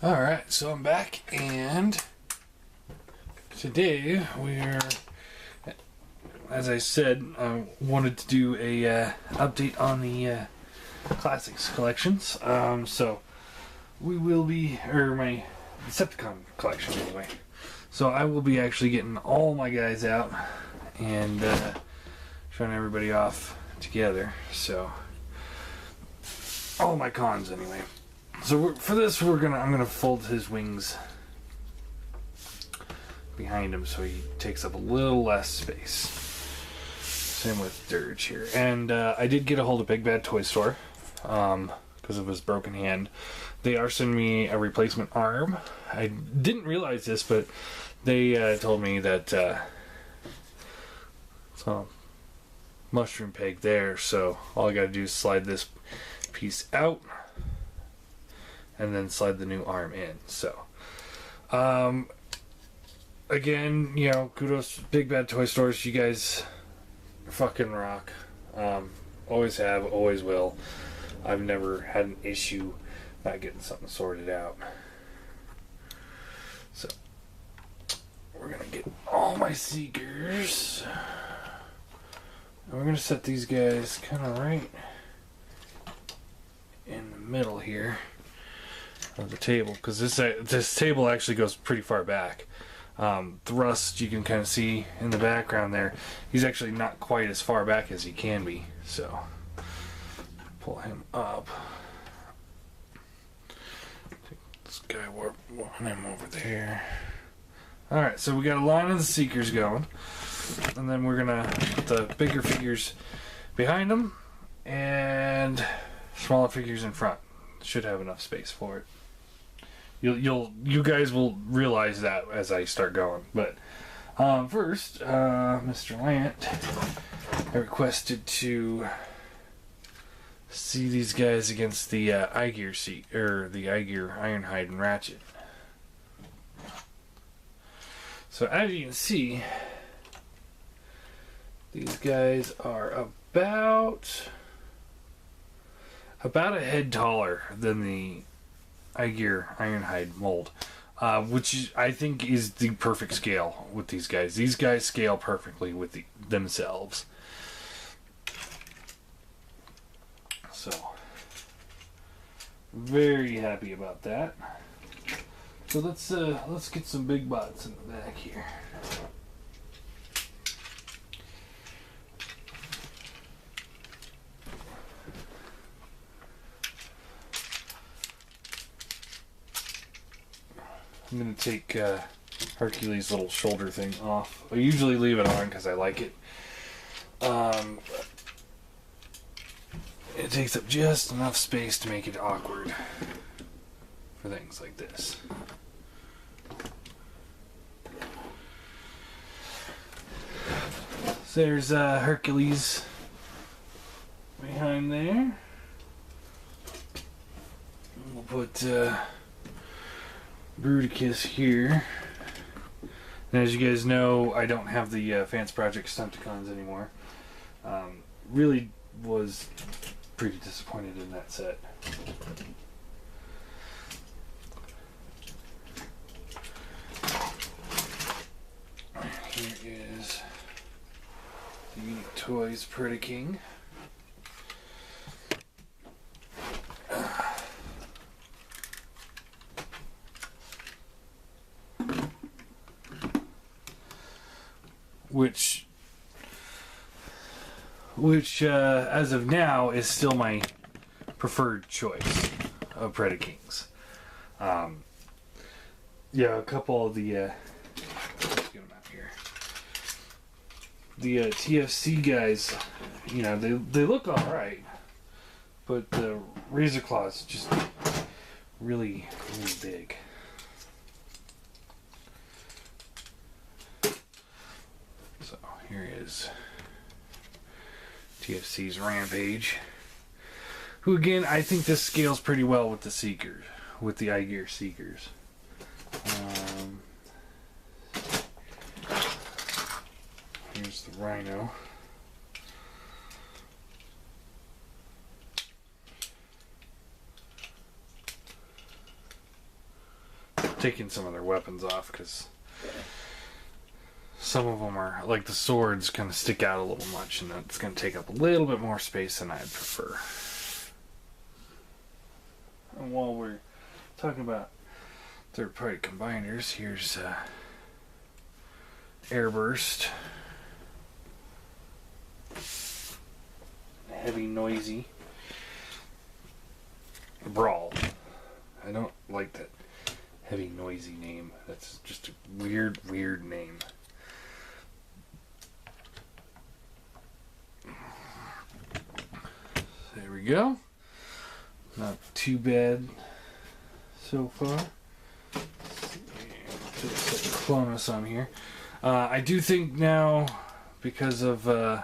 Alright, so I'm back, and today we're, as I said, I wanted to do a update on the classics collections. So we will be, or my Decepticon collection anyway. So I will be actually getting all my guys out and showing everybody off together. So all my cons anyway. So for this, I'm gonna fold his wings behind him so he takes up a little less space. Same with Dirge here. And I did get a hold of Big Bad Toy Store because of his broken hand. They are sending me a replacement arm. I didn't realize this, but they told me that it's a mushroom peg there. So all I gotta do is slide this piece out and then slide the new arm in. So again, you know, kudos to Big Bad Toy Stores. You guys fucking rock. Always have, always will. I've never had an issue not getting something sorted out. So we're gonna get all my Seekers, and we're gonna set these guys kind of right in the middle here of the table, because this table actually goes pretty far back. Thrust, you can kind of see in the background there, he's actually not quite as far back as he can be. So pull him up. Take this guy, warp him over there. Alright, so we got a line of the Seekers going, and then we're gonna put the bigger figures behind them and smaller figures in front. Should have enough space for it. You guys will realize that as I start going. But first, Mr. Lant, I requested to see these guys against the iGear seat, or the iGear Ironhide and Ratchet. So as you can see, these guys are about a head taller than the iGear Ironhide mold, which I think is the perfect scale with these guys. These guys scale perfectly with themselves. So, very happy about that. So let's get some big bots in the back here. I'm going to take Hercules' little shoulder thing off. I usually leave it on because I like it. It takes up just enough space to make it awkward for things like this. So there's Hercules behind there. We'll put Bruticus here. And as you guys know, I don't have the Fans Project Stunticons anymore. Really was pretty disappointed in that set. Here is the Unique Toys Predaking. Which as of now is still my preferred choice of Predakings. Yeah, a couple of the let's get them out here. The TFC guys, you know, they look all right, but the Razor Claw's just really big. So here is TFC's Rampage, who again, I think this scales pretty well with the Seekers, with the iGear Seekers. Here's the Rhino. taking some of their weapons off because some of them are, like the swords, kind of stick out a little much, and it's going to take up a little bit more space than I'd prefer. And while we're talking about third-party combiners, here's Airburst. Heavy, noisy. Brawl. I don't like that heavy, noisy name. That's just a weird name. There we go. Not too bad so far. Put Clonus on here. I do think now, because of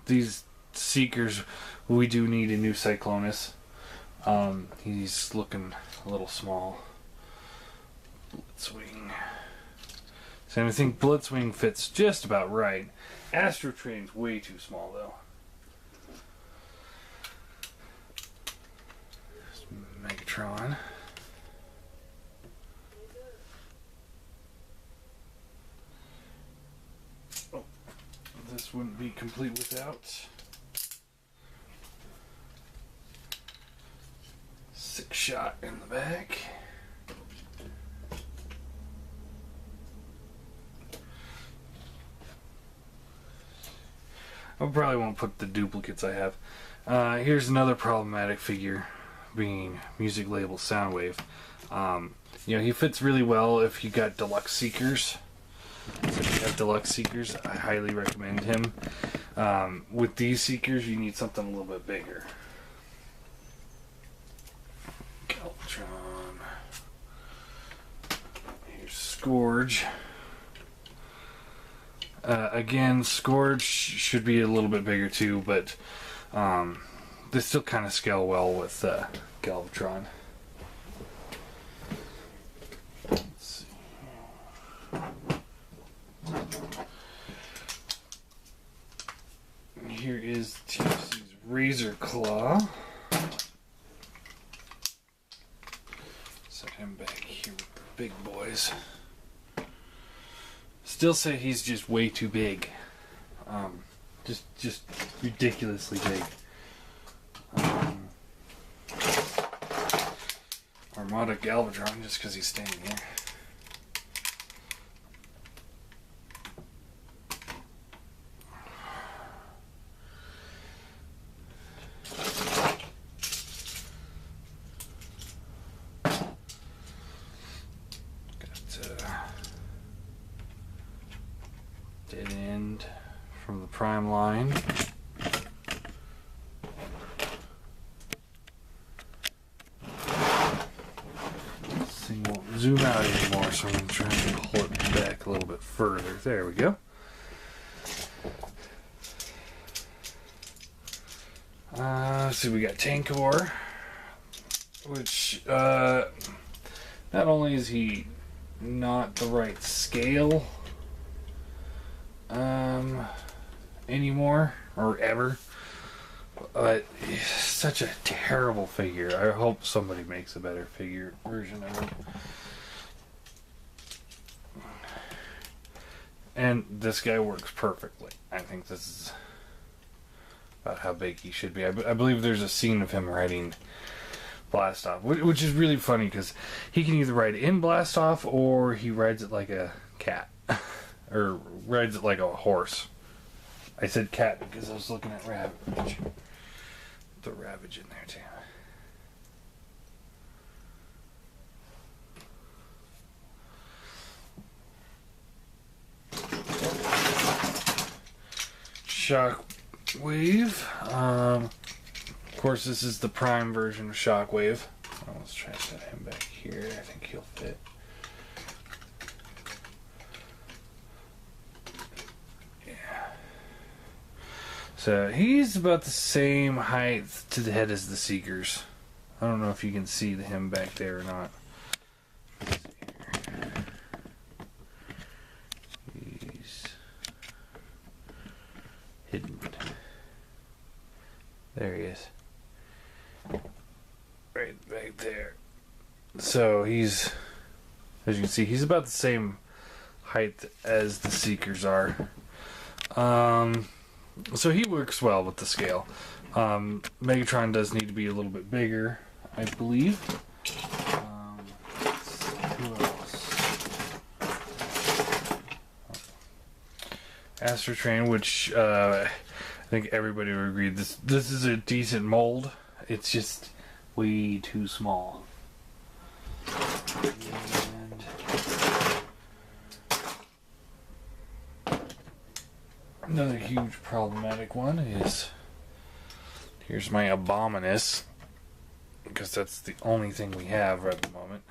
these Seekers, we do need a new Cyclonus. He's looking a little small. Blitzwing. So I think Blitzwing fits just about right. Astro Train's way too small though. Megatron. Oh, this wouldn't be complete without 6-shot in the back. I probably won't put the duplicates I have. Here's another problematic figure, being music label Soundwave. He fits really well if you got Deluxe Seekers. So if you have Deluxe Seekers, I highly recommend him. With these Seekers, you need something a little bit bigger. Galvatron. Here's Scourge. Again, Scourge should be a little bit bigger too, but they still kind of scale well with Galvatron. Let's see. Here is TFC's Razor Claw. Set him back here with the big boys. Still say he's just way too big. Just ridiculously big. Armada Galvatron, just because he's standing here. Dead end from the Prime line. This thing won't zoom out anymore, so I'm going to try and pull it back a little bit further. There we go. So we got Tankor, which not only is he not the right scale anymore or ever, but he's such a terrible figure. I hope somebody makes a better figure version of him. And this guy works perfectly. I think this is about how big he should be. I believe there's a scene of him riding Blastoff, which is really funny because he can either ride in Blastoff or he rides it like a cat. Or rides it like a horse. I said cat because I was looking at Ravage. The Ravage in there too. Shockwave. Of course, this is the Prime version of Shockwave. Let's try to set him back here. I think he'll fit. So he's about the same height to the head as the Seekers. I don't know if you can see him back there or not. He's hidden. There he is. Right back there. So he's, as you can see, he's about the same height as the Seekers are. So he works well with the scale. Megatron does need to be a little bit bigger, I believe. Who else? Astrotrain, which I think everybody would agree this is a decent mold. It's just way too small. And another huge problematic one is, here's my Abominus, because that's the only thing we have right at the moment.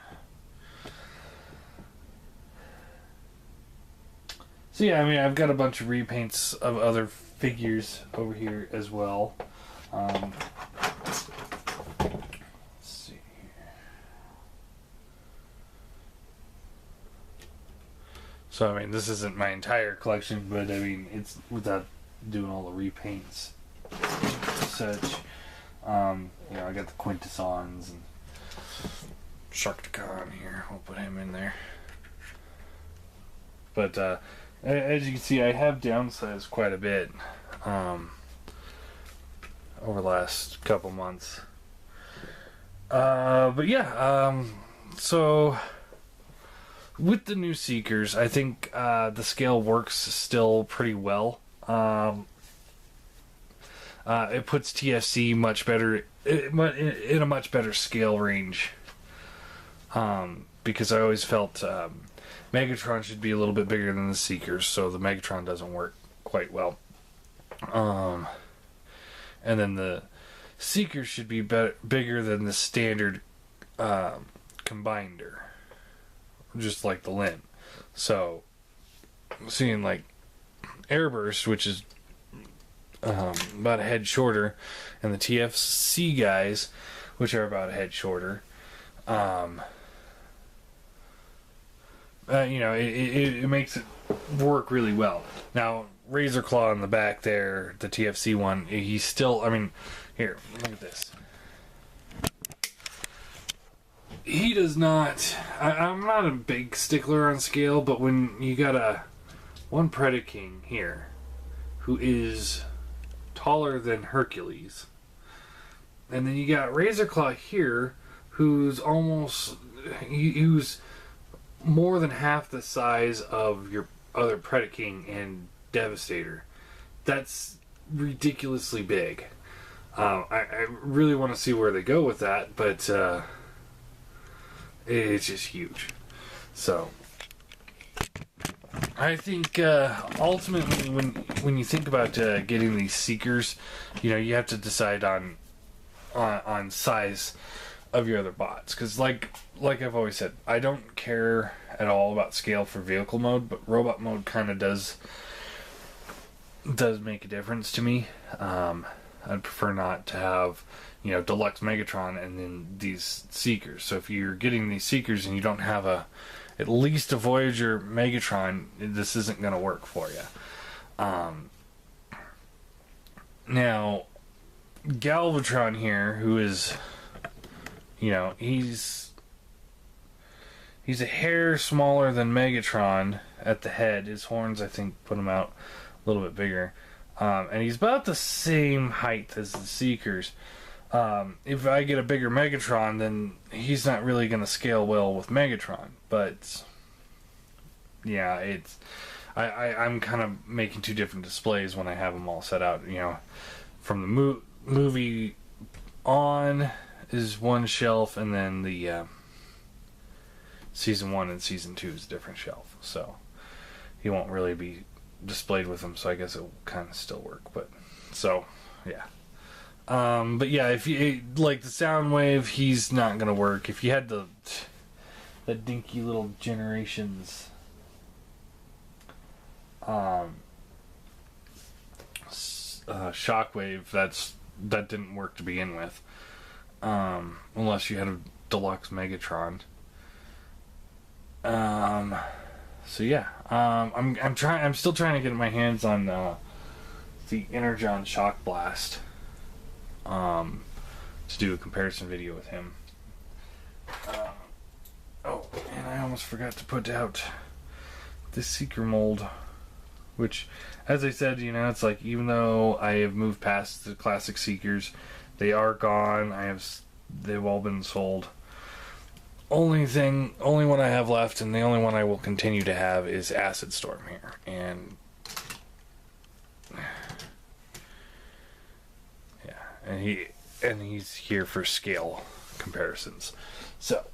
So yeah, I mean, I've got a bunch of repaints of other figures over here as well. Let's see here. So I mean, this isn't my entire collection, but I mean, it's without doing all the repaints and such. You know, I got the Quintessons and Sharktacon here. We'll put him in there. But as you can see, I have downsized quite a bit over the last couple months. But yeah, so with the new Seekers, I think the scale works still pretty well. It puts TFC much better in a much better scale range. Because I always felt Megatron should be a little bit bigger than the Seekers, so the Megatron doesn't work quite well. And then the Seekers should be bigger than the standard Combinder, just like the Limb. So, seeing like Airburst, which is about a head shorter, and the TFC guys, which are about a head shorter, you know, it makes it work really well. Now, Razor Claw in the back there, the TFC one, he's still, I mean, here, look at this. He does not, I'm not a big stickler on scale, but when you got one Predaking here, who is taller than Hercules, and then you got Razor Claw here, who's almost, who's more than half the size of your other Predaking and Devastator. That's ridiculously big. I really want to see where they go with that, but it's just huge. So I think ultimately, when you think about getting these Seekers, you know, you have to decide on size of your other bots, because like I've always said, I don't care at all about scale for vehicle mode, but robot mode kind of does make a difference to me. I'd prefer not to have, you know, Deluxe Megatron and then these Seekers. So if you're getting these Seekers and you don't have at least a Voyager Megatron, this isn't going to work for you. Now, Galvatron here, who is, you know, he's a hair smaller than Megatron at the head. His horns, I think, put him out a little bit bigger. And he's about the same height as the Seekers. If I get a bigger Megatron, then he's not really going to scale well with Megatron. But yeah, I'm kind of making two different displays when I have them all set out. You know, from the movie on is one shelf, and then the season 1 and season 2 is a different shelf. So he won't really be displayed with them, so I guess it will kind of still work. But so yeah, but yeah, if you like the Soundwave, he's not gonna work. If you had the dinky little Generations Shockwave, that didn't work to begin with, unless you had a Deluxe Megatron. So yeah, I'm still trying to get my hands on the Energon Shock Blast, to do a comparison video with him. almost forgot to put out this Seeker mold, which, as I said, you know, it's like, even though I have moved past the classic Seekers, they are gone. They've all been sold. Only one I have left, and the only one I will continue to have, is Acid Storm here, and yeah, and he's here for scale comparisons. So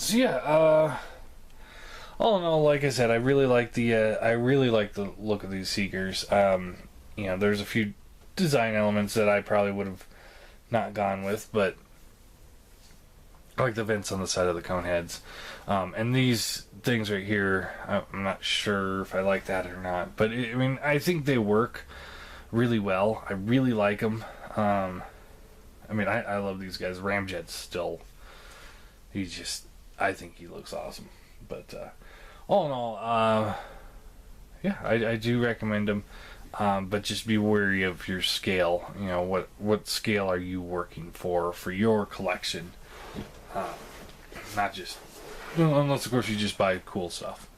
yeah, all in all, like I said, I really like the look of these Seekers. You know, there's a few design elements that I probably would have not gone with, but I like the vents on the side of the cone heads. And these things right here, I'm not sure if I like that or not, but I mean, I think they work really well. I really like them. I mean, I love these guys. Ramjet's still, I think he looks awesome. But all in all, yeah, I do recommend them. But just be wary of your scale. You know, what scale are you working for your collection? Not just, unless of course you just buy cool stuff.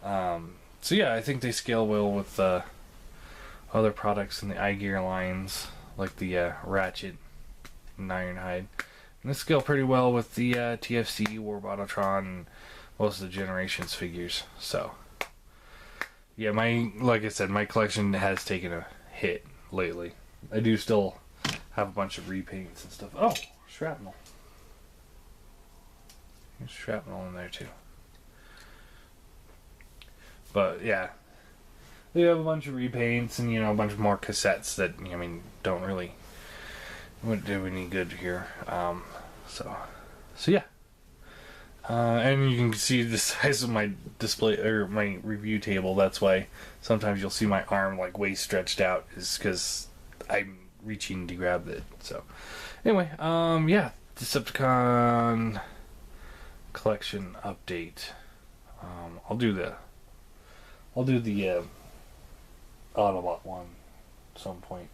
So yeah, I think they scale well with other products in the iGear lines, like the Ratchet and Ironhide. And they scale pretty well with the TFC, Warbototron, and most of the Generations figures. So yeah, like I said, my collection has taken a hit lately. I do still have a bunch of repaints and stuff. Oh, shrapnel. There's shrapnel in there too. But yeah, they have a bunch of repaints and, you know, a bunch of more cassettes that, I mean, wouldn't do any good here. So yeah. And you can see the size of my display, or my review table. That's why sometimes you'll see my arm like way stretched out, is because I'm reaching to grab it. So anyway, yeah, Decepticon collection update. I'll do the Autobot one at some point.